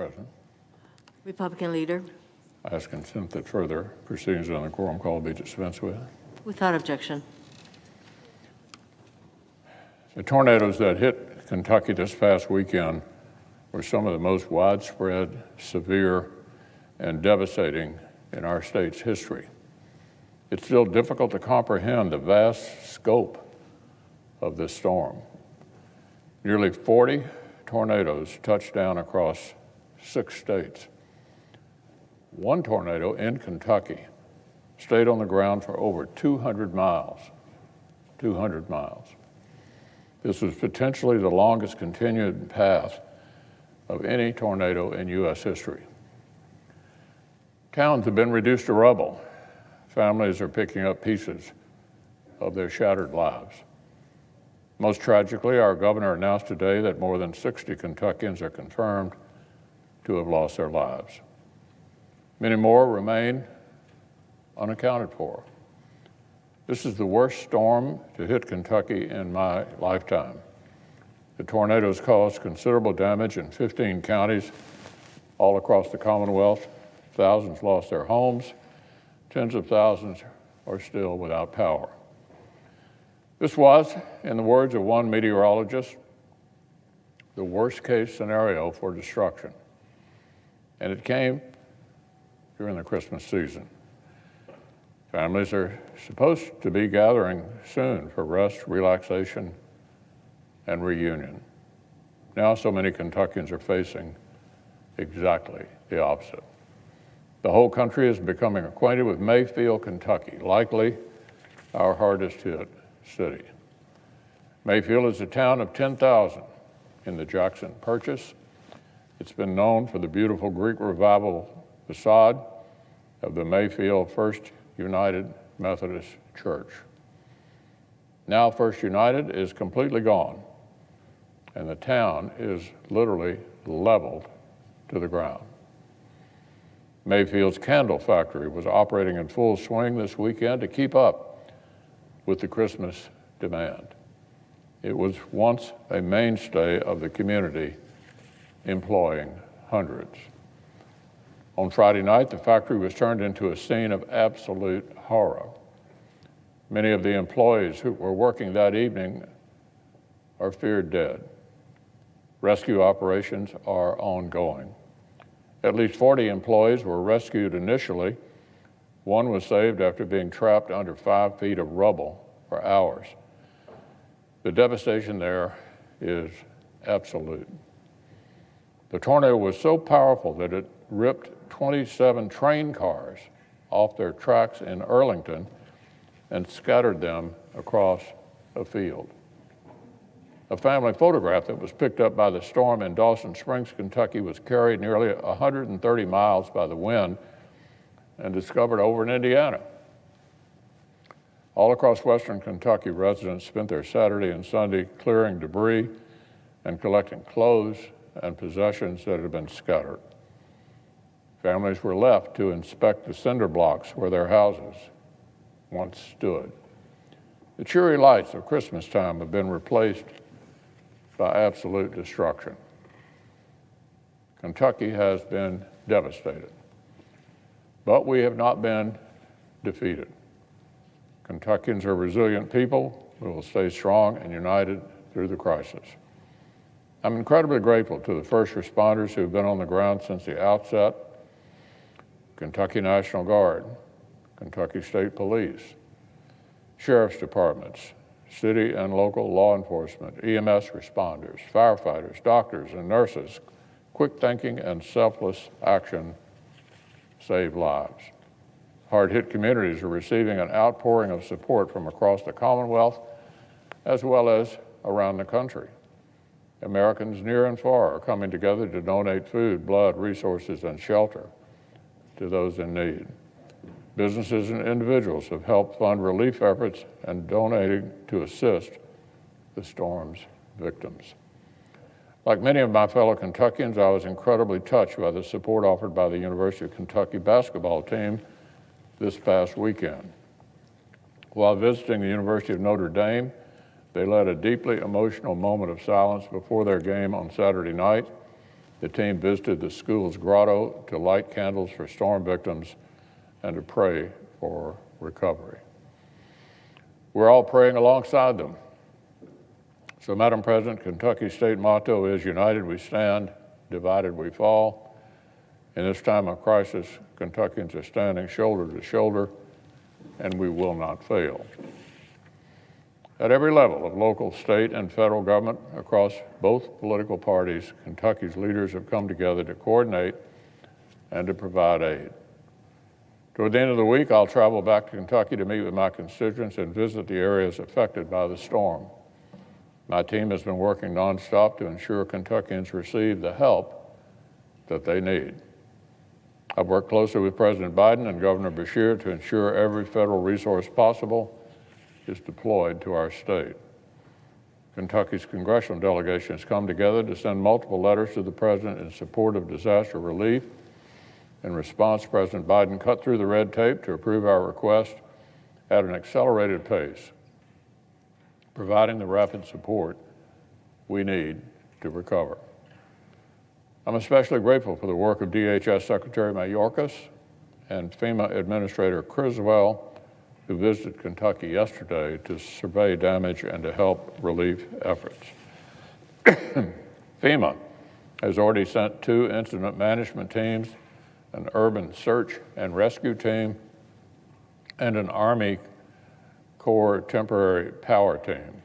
President. Republican Leader. I ask consent that further proceedings on the quorum call be dispensed with. Without objection. The tornadoes that hit Kentucky this past weekend were some of the most widespread, severe, and devastating in our state's history. It's still difficult to comprehend the vast scope of this storm. Nearly 40 tornadoes touched down across 6 states. One tornado in Kentucky stayed on the ground for over 200 miles. 200 miles. This was potentially the longest continued path of any tornado in U.S. history. Towns have been reduced to rubble. Families are picking up pieces of their shattered lives. Most tragically, our governor announced today that more than 60 Kentuckians are confirmed to have lost their lives. Many more remain unaccounted for. This is the worst storm to hit Kentucky in my lifetime. The tornadoes caused considerable damage in 15 counties all across the Commonwealth. Thousands lost their homes. Tens of thousands are still without power. This was, in the words of one meteorologist, the worst case scenario for destruction. And it came during the Christmas season. Families are supposed to be gathering soon for rest, relaxation, and reunion. Now so many Kentuckians are facing exactly the opposite. The whole country is becoming acquainted with Mayfield, Kentucky, likely our hardest hit city. Mayfield is a town of 10,000 in the Jackson Purchase. It's been known for the beautiful Greek Revival facade of the Mayfield First United Methodist Church. Now First United is completely gone, and the town is literally leveled to the ground. Mayfield's candle factory was operating in full swing this weekend to keep up with the Christmas demand. It was once a mainstay of the community, employing hundreds. On Friday night, the factory was turned into a scene of absolute horror. Many of the employees who were working that evening are feared dead. Rescue operations are ongoing. At least 40 employees were rescued initially. One was saved after being trapped under 5 feet of rubble for hours. The devastation there is absolute. The tornado was so powerful that it ripped 27 train cars off their tracks in Arlington and scattered them across a field. A family photograph that was picked up by the storm in Dawson Springs, Kentucky, was carried nearly 130 miles by the wind and discovered over in Indiana. All across western Kentucky, residents spent their Saturday and Sunday clearing debris and collecting clothes and possessions that had been scattered. Families were left to inspect the cinder blocks where their houses once stood. The cheery lights of Christmas time have been replaced by absolute destruction. Kentucky has been devastated, but we have not been defeated. Kentuckians are resilient people who will stay strong and united through the crisis. I'm incredibly grateful to the first responders who have been on the ground since the outset: Kentucky National Guard, Kentucky State Police, sheriff's departments, city and local law enforcement, EMS responders, firefighters, doctors, and nurses. Quick thinking and selfless action save lives. Hard-hit communities are receiving an outpouring of support from across the Commonwealth as well as around the country. Americans near and far are coming together to donate food, blood, resources, and shelter to those in need. Businesses and individuals have helped fund relief efforts and donating to assist the storm's victims. Like many of my fellow Kentuckians, I was incredibly touched by the support offered by the University of Kentucky basketball team this past weekend. While visiting the University of Notre Dame, they led a deeply emotional moment of silence before their game on Saturday night. The team visited the school's grotto to light candles for storm victims and to pray for recovery. We're all praying alongside them. So, Madam President, Kentucky's state motto is united we stand, divided we fall. In this time of crisis, Kentuckians are standing shoulder to shoulder, and we will not fail. At every level of local, state, and federal government across both political parties, Kentucky's leaders have come together to coordinate and to provide aid. Toward the end of the week, I'll travel back to Kentucky to meet with my constituents and visit the areas affected by the storm. My team has been working nonstop to ensure Kentuckians receive the help that they need. I've worked closely with President Biden and Governor Beshear to ensure every federal resource possible is deployed to our state. Kentucky's congressional delegation has come together to send multiple letters to the President in support of disaster relief. In response, President Biden cut through the red tape to approve our request at an accelerated pace, providing the rapid support we need to recover. I'm especially grateful for the work of DHS Secretary Mayorkas and FEMA Administrator Criswell, who visited Kentucky yesterday to survey damage and to help relief efforts. FEMA has already sent 2 incident management teams, an urban search and rescue team, and an Army Corps temporary power team.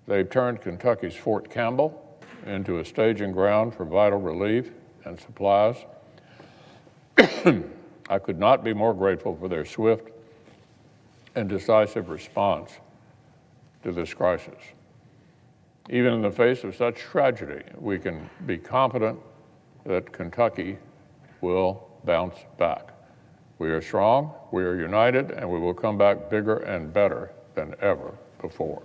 They've turned Kentucky's Fort Campbell into a staging ground for vital relief and supplies. I could not be more grateful for their swift and decisive response to this crisis. Even in the face of such tragedy, we can be confident that Kentucky will bounce back. We are strong, we are united, and we will come back bigger and better than ever before.